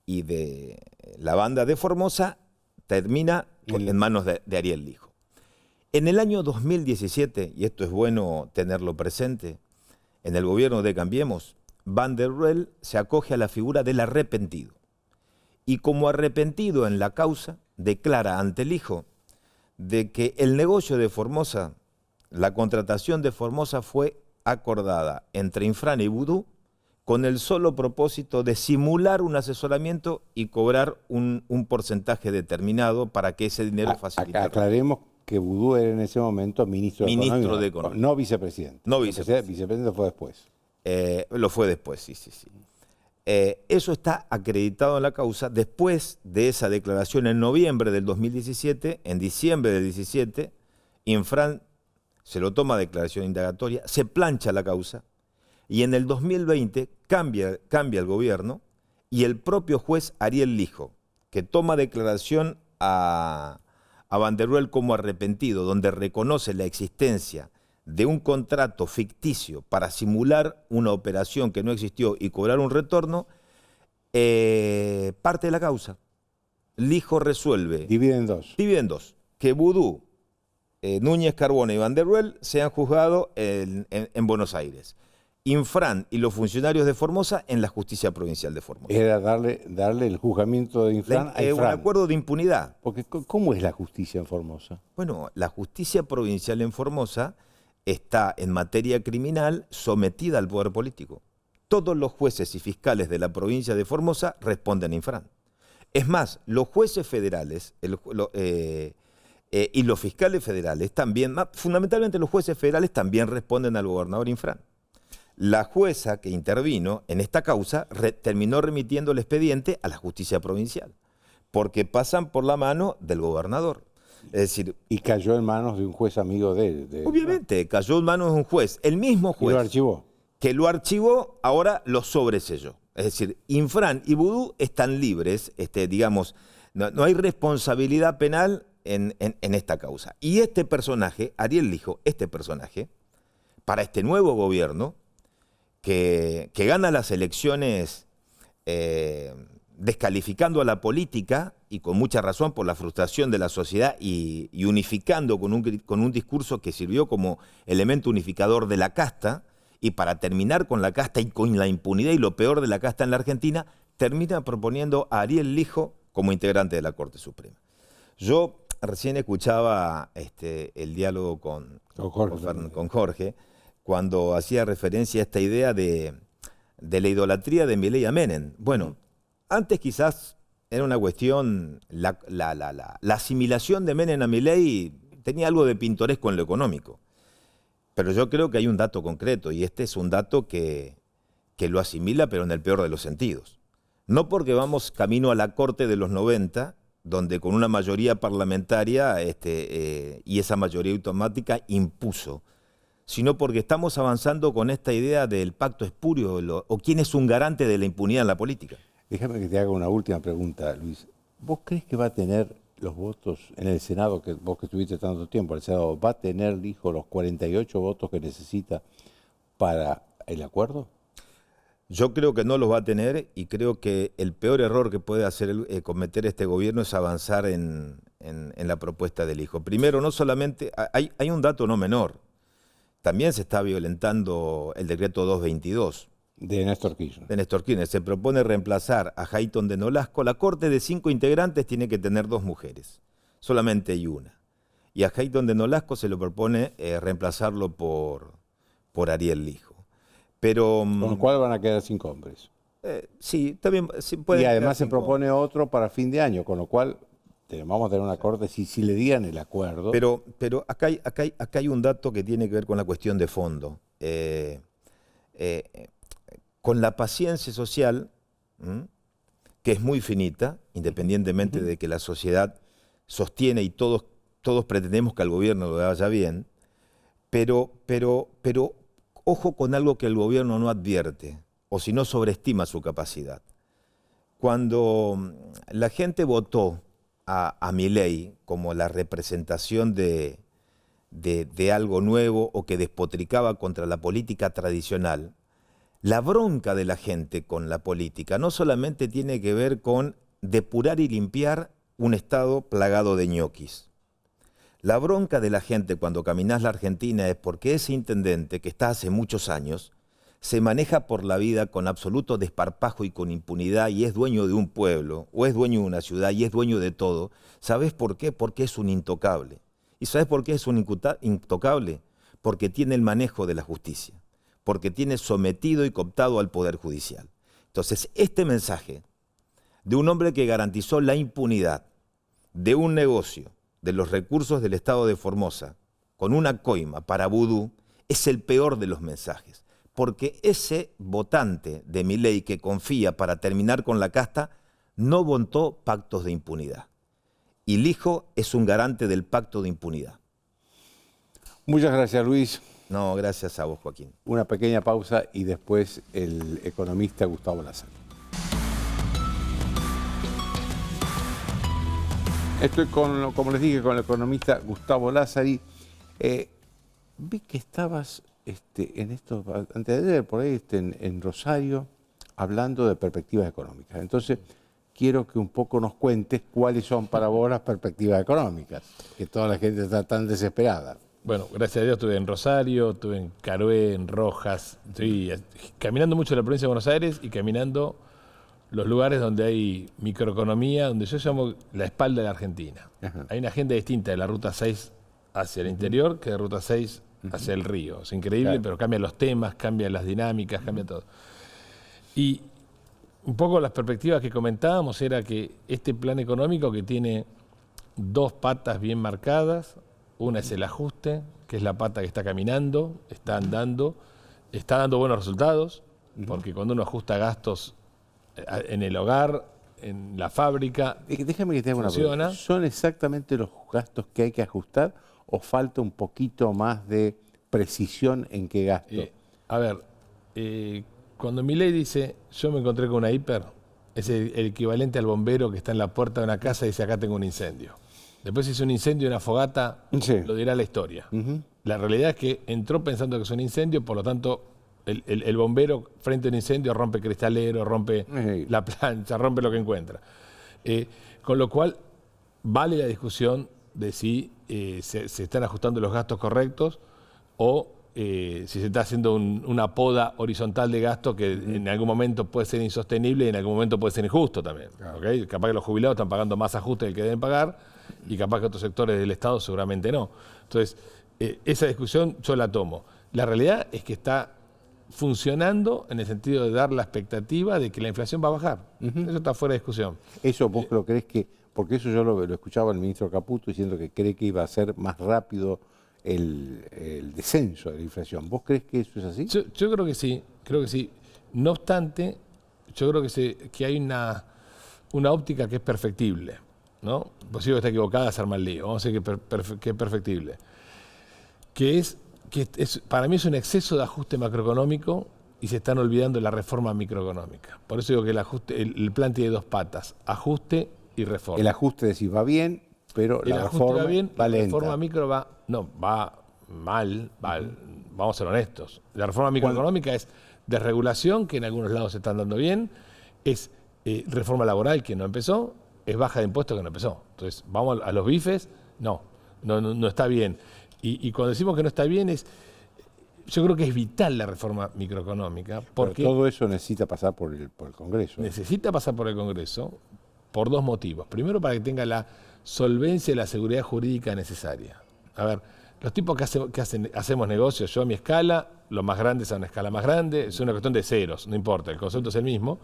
y de la banda de Formosa, termina en manos de Ariel Lijo. En el año 2017, y esto es bueno tenerlo presente, en el gobierno de Cambiemos, Van der Ruel se acoge a la figura del arrepentido. Y como arrepentido en la causa, declara ante el Lijo de que el negocio de Formosa, la contratación de Formosa fue acordada entre Infran y Vudú con el solo propósito de simular un asesoramiento y cobrar un porcentaje determinado para que ese dinero facilitara. Aclaremos que Vudú era en ese momento ministro de Economía, no vicepresidente. No vicepresidente. Vicepresidente fue después. Lo fue después, sí. Eso está acreditado en la causa después de esa declaración en noviembre del 2017, en diciembre del 17, Infran se lo toma declaración indagatoria, se plancha la causa y en el 2020 cambia el gobierno y el propio juez Ariel Lijo, que toma declaración a Van der Rohe como arrepentido, donde reconoce la existencia de un contrato ficticio para simular una operación que no existió y cobrar un retorno, parte de la causa. Lijo resuelve. Divide en dos. Divide en dos. Que Vudú, Núñez Carbona y Van der Rohe sean juzgados en Buenos Aires. Infran y los funcionarios de Formosa en la Justicia Provincial de Formosa. Era darle el juzgamiento de Infran a Infran. Un acuerdo de impunidad. Porque ¿cómo es la justicia en Formosa? Bueno, la Justicia Provincial en Formosa está en materia criminal sometida al poder político. Todos los jueces y fiscales de la provincia de Formosa responden a Infran. Es más, los jueces federales y los fiscales federales también, fundamentalmente los jueces federales también responden al gobernador Infran. La jueza que intervino en esta causa terminó remitiendo el expediente a la justicia provincial, porque pasan por la mano del gobernador. Es decir, y cayó en manos de un juez amigo de él. Obviamente, cayó en manos de un juez, el mismo juez. Y lo archivó. Que lo archivó, ahora lo sobreselló. Es decir, Infran y Vudú están libres, digamos, no hay responsabilidad penal en esta causa. Y este personaje, Ariel Lijo, para este nuevo gobierno, que gana las elecciones descalificando a la política y con mucha razón por la frustración de la sociedad y unificando con un discurso que sirvió como elemento unificador de la casta, y para terminar con la casta y con la impunidad y lo peor de la casta en la Argentina, termina proponiendo a Ariel Lijo como integrante de la Corte Suprema. Yo recién escuchaba el diálogo con Jorge, cuando hacía referencia a esta idea de la idolatría de Milei a Menem. Bueno, antes quizás era una cuestión, la asimilación de Menem a Milei tenía algo de pintoresco en lo económico. Pero yo creo que hay un dato concreto, y este es un dato que lo asimila, pero en el peor de los sentidos. No porque vamos camino a la corte de los 90, donde con una mayoría parlamentaria y esa mayoría automática impuso, sino porque estamos avanzando con esta idea del pacto espurio o quién es un garante de la impunidad en la política. Déjame que te haga una última pregunta, Luis. ¿Vos crees que va a tener los votos en el Senado, que vos que estuviste tanto tiempo, el Senado, va a tener, Lijo, los 48 votos que necesita para el acuerdo? Yo creo que no los va a tener, y creo que el peor error que puede cometer este gobierno es avanzar en la propuesta del Lijo. Primero, no solamente, hay un dato no menor, también se está violentando el decreto 222. De Néstor Kirchner. De Néstor Kirchner. Se propone reemplazar a Hayton de Nolasco. La corte de 5 integrantes tiene que tener 2 mujeres. Solamente hay una. Y a Hayton de Nolasco se le propone reemplazarlo por Ariel Lijo. Pero, con lo cual van a quedar 5 hombres. Sí, también sí puede. Y además se propone otro para fin de año, con lo cual vamos a tener una corte si le dieran el acuerdo. Pero acá hay un dato que tiene que ver con la cuestión de fondo. Con la paciencia social, que es muy finita, independientemente de que la sociedad sostiene y todos pretendemos que al gobierno le vaya bien, pero ojo con algo que el gobierno no advierte, o si no sobreestima su capacidad. Cuando la gente votó a Milei como la representación de algo nuevo o que despotricaba contra la política tradicional, la bronca de la gente con la política no solamente tiene que ver con depurar y limpiar un Estado plagado de ñoquis. La bronca de la gente cuando caminás la Argentina es porque ese intendente, que está hace muchos años, se maneja por la vida con absoluto desparpajo y con impunidad y es dueño de un pueblo, o es dueño de una ciudad y es dueño de todo. ¿Sabés por qué? Porque es un intocable. ¿Y sabés por qué es un intocable? Porque tiene el manejo de la justicia, porque tiene sometido y cooptado al Poder Judicial. Entonces, este mensaje de un hombre que garantizó la impunidad de un negocio, de los recursos del Estado de Formosa, con una coima para Vudú, es el peor de los mensajes. Porque ese votante de Milei que confía para terminar con la casta, no votó pactos de impunidad. Y Lijo es un garante del pacto de impunidad. Muchas gracias, Luis. No, gracias a vos, Joaquín. Una pequeña pausa y después el economista Gustavo Lázaro. Estoy como les dije, con el economista Gustavo Lázari. Vi que estabas antes de ayer, por ahí en Rosario, hablando de perspectivas económicas. Entonces, quiero que un poco nos cuentes cuáles son para vos las perspectivas económicas, que toda la gente está tan desesperada. Bueno, gracias a Dios estuve en Rosario, estuve en Carué, en Rojas. Estoy caminando mucho en la provincia de Buenos Aires y caminando los lugares donde hay microeconomía, donde yo llamo la espalda de la Argentina. Ajá. Hay una agenda distinta de la Ruta 6 hacia el interior que de Ruta 6 hacia el río. Es increíble, claro, pero cambian los temas, cambian las dinámicas, cambia todo. Y un poco las perspectivas que comentábamos era que este plan económico que tiene dos patas bien marcadas, una es el ajuste, que es la pata que está caminando, está andando, está dando buenos resultados, porque cuando uno ajusta gastos en el hogar, en la fábrica, déjame que te haga una pregunta. ¿Son exactamente los gastos que hay que ajustar o falta un poquito más de precisión en qué gasto? Cuando Milei dice, yo me encontré con una hiper, es el equivalente al bombero que está en la puerta de una casa y dice, acá tengo un incendio. Después si es un incendio y una fogata, sí, lo dirá la historia. La realidad es que entró pensando que es un incendio, por lo tanto, el bombero frente a un incendio rompe cristalero, rompe la plancha, rompe lo que encuentra. Con lo cual, vale la discusión de si se están ajustando los gastos correctos o si se está haciendo una poda horizontal de gasto que en algún momento puede ser insostenible y en algún momento puede ser injusto también. Claro. ¿Okay? Capaz que los jubilados están pagando más ajustes del que deben pagar y capaz que otros sectores del Estado seguramente no. Entonces, esa discusión yo la tomo. La realidad es que está funcionando en el sentido de dar la expectativa de que la inflación va a bajar. Eso está fuera de discusión. ¿Eso vos lo crees que...? Porque eso yo lo escuchaba al ministro Caputo diciendo que cree que iba a ser más rápido el descenso de la inflación. ¿Vos crees que eso es así? Yo creo que sí, No obstante, yo creo que hay una óptica que es perfectible, ¿no? Pues si está equivocada, es armar lío. Vamos a decir que es perfectible. Que para mí es un exceso de ajuste macroeconómico y se están olvidando de la reforma microeconómica. Por eso digo que el plan tiene dos patas, ajuste y reforma. El ajuste, decís, va bien, pero la reforma va lenta. La reforma micro va mal, vamos a ser honestos. La reforma microeconómica es desregulación, que en algunos lados se están dando bien, es reforma laboral, que no empezó, es baja de impuestos, que no empezó. Entonces, vamos a los bifes, no está bien. Y cuando decimos que no está bien, yo creo que es vital la reforma microeconómica. Porque pero todo eso necesita pasar por el Congreso. Necesita pasar por el Congreso por dos motivos. Primero, para que tenga la solvencia y la seguridad jurídica necesaria. A ver, los tipos que hacemos negocios, yo a mi escala, los más grandes a una escala más grande, es una cuestión de ceros, no importa, el concepto es el mismo.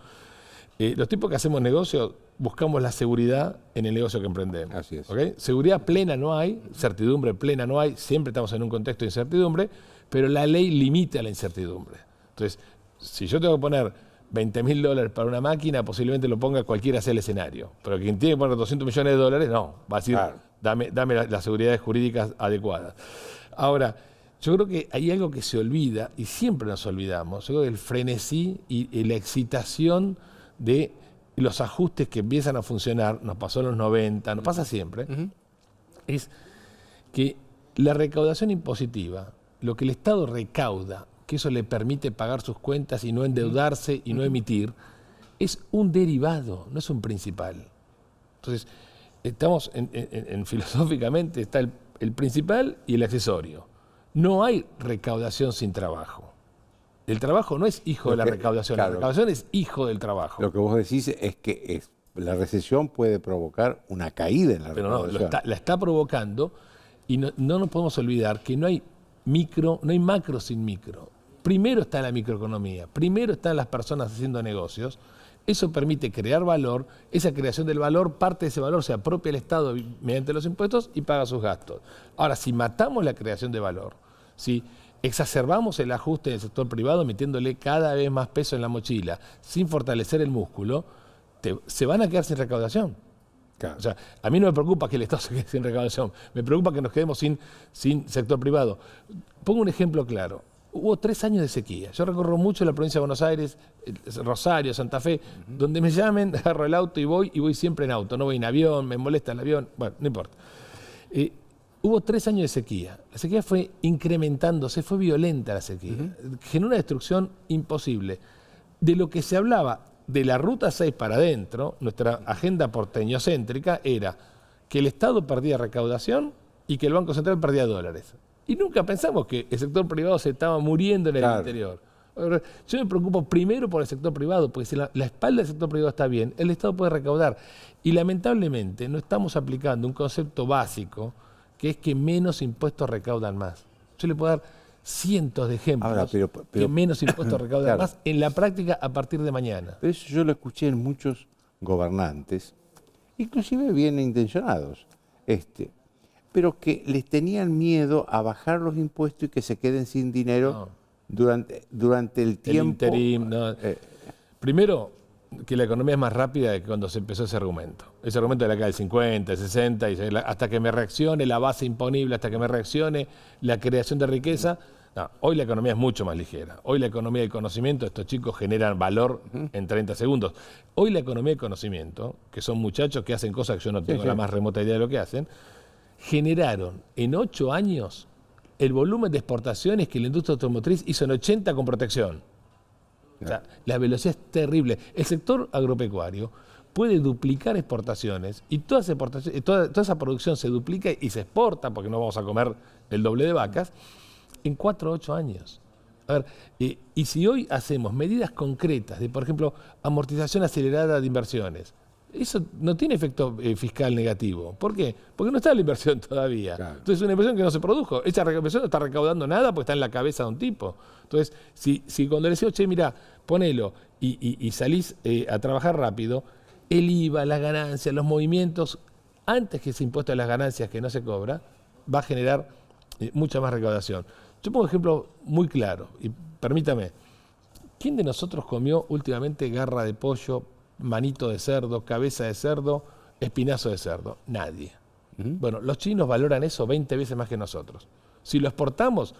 Los tipos que hacemos negocios buscamos la seguridad en el negocio que emprendemos. Así es. ¿Okay? Seguridad plena no hay, certidumbre plena no hay, siempre estamos en un contexto de incertidumbre, pero la ley limita la incertidumbre. Entonces, si yo tengo que poner $20.000 para una máquina, posiblemente lo ponga cualquiera hacia el escenario. Pero quien tiene que poner $200 millones, no, va a decir, claro, dame las seguridades jurídicas adecuadas. Ahora, yo creo que hay algo que se olvida, y siempre nos olvidamos, yo creo que el frenesí y la excitación de los ajustes que empiezan a funcionar, nos pasó en los 90, nos pasa siempre, es que la recaudación impositiva, lo que el Estado recauda, que eso le permite pagar sus cuentas y no endeudarse y no emitir, es un derivado, no es un principal. Entonces, estamos filosóficamente, está el principal y el accesorio. No hay recaudación sin trabajo. El trabajo no es hijo de la recaudación, claro, la recaudación es hijo del trabajo. Lo que vos decís es que la recesión puede provocar una caída en la recaudación. Pero la está provocando y no nos podemos olvidar que no hay macro sin micro. Primero está la microeconomía, primero están las personas haciendo negocios. Eso permite crear valor, esa creación del valor, parte de ese valor se apropia el Estado mediante los impuestos y paga sus gastos. Ahora, si matamos la creación de valor, si exacerbamos el ajuste del sector privado metiéndole cada vez más peso en la mochila, sin fortalecer el músculo, se van a quedar sin recaudación. Claro. O sea, a mí no me preocupa que el Estado se quede sin recaudación, me preocupa que nos quedemos sin sector privado. Pongo un ejemplo claro. hubo 3 años de sequía. Yo recorro mucho la provincia de Buenos Aires, Rosario, Santa Fe, donde me llamen, agarro el auto y voy siempre en auto. No voy en avión, me molesta el avión, bueno, no importa. Hubo 3 años de sequía. La sequía fue incrementándose, fue violenta la sequía. Generó una destrucción imposible. De lo que se hablaba de la Ruta 6 para adentro, nuestra agenda porteñocéntrica era que el Estado perdía recaudación y que el Banco Central perdía dólares. Y nunca pensamos que el sector privado se estaba muriendo en el interior. Yo me preocupo primero por el sector privado, porque si la espalda del sector privado está bien, el Estado puede recaudar. Y lamentablemente no estamos aplicando un concepto básico, que es que menos impuestos recaudan más. Yo le puedo dar cientos de ejemplos que menos impuestos recaudan más en la práctica a partir de mañana. Pero eso yo lo escuché en muchos gobernantes, inclusive bien intencionados, pero que les tenían miedo a bajar los impuestos y que se queden sin dinero durante el tiempo. El interim, primero, que la economía es más rápida de que cuando se empezó ese argumento. Ese argumento de la década del 50, del 60, y hasta que me reaccione la base imponible, hasta que me reaccione la creación de riqueza. No, hoy la economía es mucho más ligera. Hoy la economía del conocimiento, estos chicos generan valor en 30 segundos. Hoy la economía del conocimiento, que son muchachos que hacen cosas que yo no tengo la más remota idea de lo que hacen, generaron en 8 años el volumen de exportaciones que la industria automotriz hizo en 80 con protección. O sea, la velocidad es terrible. El sector agropecuario puede duplicar exportaciones y toda esa producción se duplica y se exporta, porque no vamos a comer el doble de vacas, en 4 o 8 años. A ver, y si hoy hacemos medidas concretas de, por ejemplo, amortización acelerada de inversiones, eso no tiene efecto fiscal negativo. ¿Por qué? Porque no está la inversión todavía. Entonces es una inversión que no se produjo. Esa inversión no está recaudando nada porque está en la cabeza de un tipo. Entonces, si cuando le decís, che, mira, ponelo y salís a trabajar rápido, el IVA, las ganancias, los movimientos, antes que ese impuesto a las ganancias que no se cobra, va a generar mucha más recaudación. Yo pongo un ejemplo muy claro, y permítame, ¿quién de nosotros comió últimamente garra de pollo, manito de cerdo, cabeza de cerdo, espinazo de cerdo? Nadie. Bueno, los chinos valoran eso 20 veces más que nosotros. Si lo exportamos,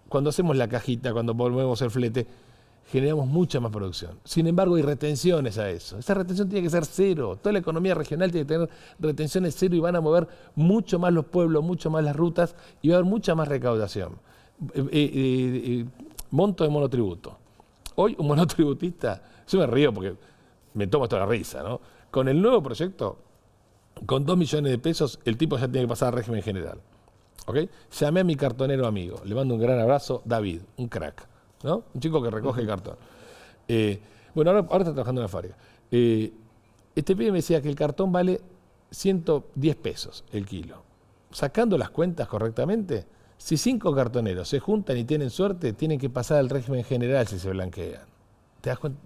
cuando hacemos la cajita, cuando volvemos el flete, generamos mucha más producción. Sin embargo, hay retenciones a eso. Esa retención tiene que ser cero. Toda la economía regional tiene que tener retenciones cero y van a mover mucho más los pueblos, mucho más las rutas y va a haber mucha más recaudación. Monto de monotributo. Hoy un monotributista, yo me río porque me tomo esto de la risa, ¿no? Con el nuevo proyecto, con 2 millones de pesos, el tipo ya tiene que pasar al régimen general. ¿Ok? Llamé a mi cartonero amigo, le mando un gran abrazo, David, un crack, ¿no? Un chico que recoge el cartón. Bueno, ahora está trabajando en la fábrica. Este pibe me decía que el cartón vale 110 pesos el kilo. Sacando las cuentas correctamente, si 5 cartoneros se juntan y tienen suerte, tienen que pasar al régimen general si se blanquean.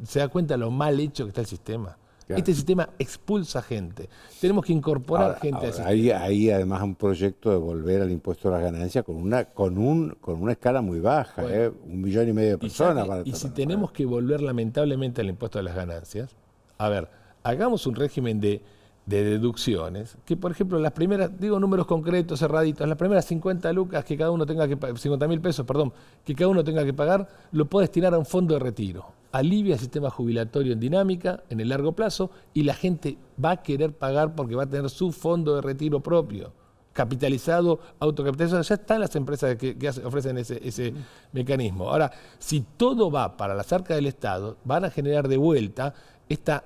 ¿Se da cuenta lo mal hecho que está el sistema? Claro. Este sistema expulsa gente. Tenemos que incorporar gente al sistema. Hay además un proyecto de volver al impuesto a las ganancias con una escala muy baja, bueno, 1,5 millones de personas. Y si tenemos que volver lamentablemente al impuesto a las ganancias, a ver, hagamos un régimen de deducciones, que por ejemplo las primeras, digo números concretos, cerraditos, las primeras 50 lucas que cada uno tenga que 50.000 pesos, perdón, que cada uno tenga que pagar, lo puede destinar a un fondo de retiro. Alivia el sistema jubilatorio en dinámica, en el largo plazo, y la gente va a querer pagar porque va a tener su fondo de retiro propio, capitalizado, autocapitalizado. Ya están las empresas que ofrecen ese mecanismo. Ahora, si todo va para las arcas del Estado, van a generar de vuelta esta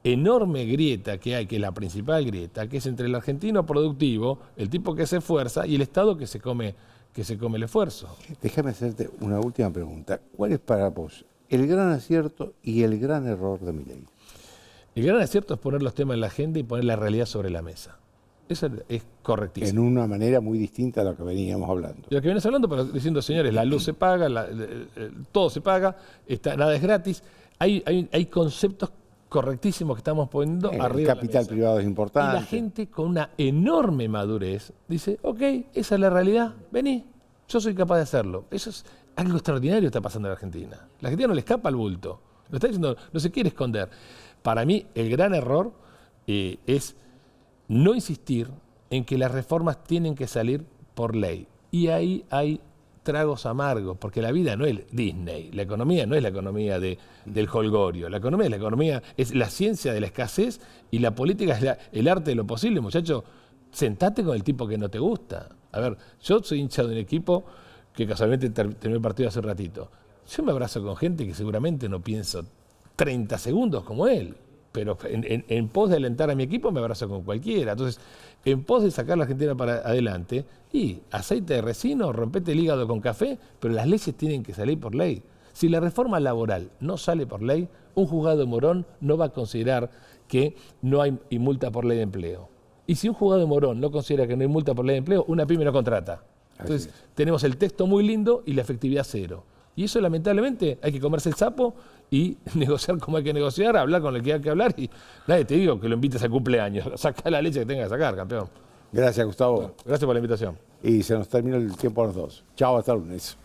enorme grieta que hay, que es la principal grieta, que es entre el argentino productivo, el tipo que se esfuerza, y el Estado que se come el esfuerzo. Déjame hacerte una última pregunta. ¿Cuál es para vos el gran acierto y el gran error de Milei? El gran acierto es poner los temas en la agenda y poner la realidad sobre la mesa. Eso es correctísimo. En una manera muy distinta a lo que veníamos hablando. De lo que vienes hablando, pero diciendo, señores, la luz se paga, todo se paga, nada es gratis. Hay conceptos correctísimos que estamos poniendo arriba. El capital privado es importante. Y la gente con una enorme madurez dice, ok, esa es la realidad, vení, yo soy capaz de hacerlo. Eso es algo extraordinario que está pasando en Argentina. La Argentina no le escapa al bulto. Lo está diciendo, no se quiere esconder. Para mí, el gran error es no insistir en que las reformas tienen que salir por ley. Y ahí hay tragos amargos, porque la vida no es Disney, la economía no es la economía del holgorio, la economía es la ciencia de la escasez y la política es el arte de lo posible, muchacho. Sentate con el tipo que no te gusta. A ver, yo soy hincha de un equipo que casualmente terminó el partido hace un ratito. Yo me abrazo con gente que seguramente no pienso 30 segundos como él, pero en pos de alentar a mi equipo me abrazo con cualquiera. Entonces, en pos de sacar a la Argentina para adelante, y aceite de resino, rompete el hígado con café, pero las leyes tienen que salir por ley. Si la reforma laboral no sale por ley, un juzgado de Morón no va a considerar que no hay multa por ley de empleo. Y si un juzgado de Morón no considera que no hay multa por ley de empleo, una pyme no contrata. Entonces, tenemos el texto muy lindo y la efectividad cero. Y eso, lamentablemente, hay que comerse el sapo y negociar como hay que negociar, hablar con el que hay que hablar. Y nadie te digo que lo invites al cumpleaños. Saca la leche que tengas que sacar, campeón. Gracias, Gustavo. Bueno, gracias por la invitación. Y se nos termina el tiempo a los dos. Chao, hasta el lunes.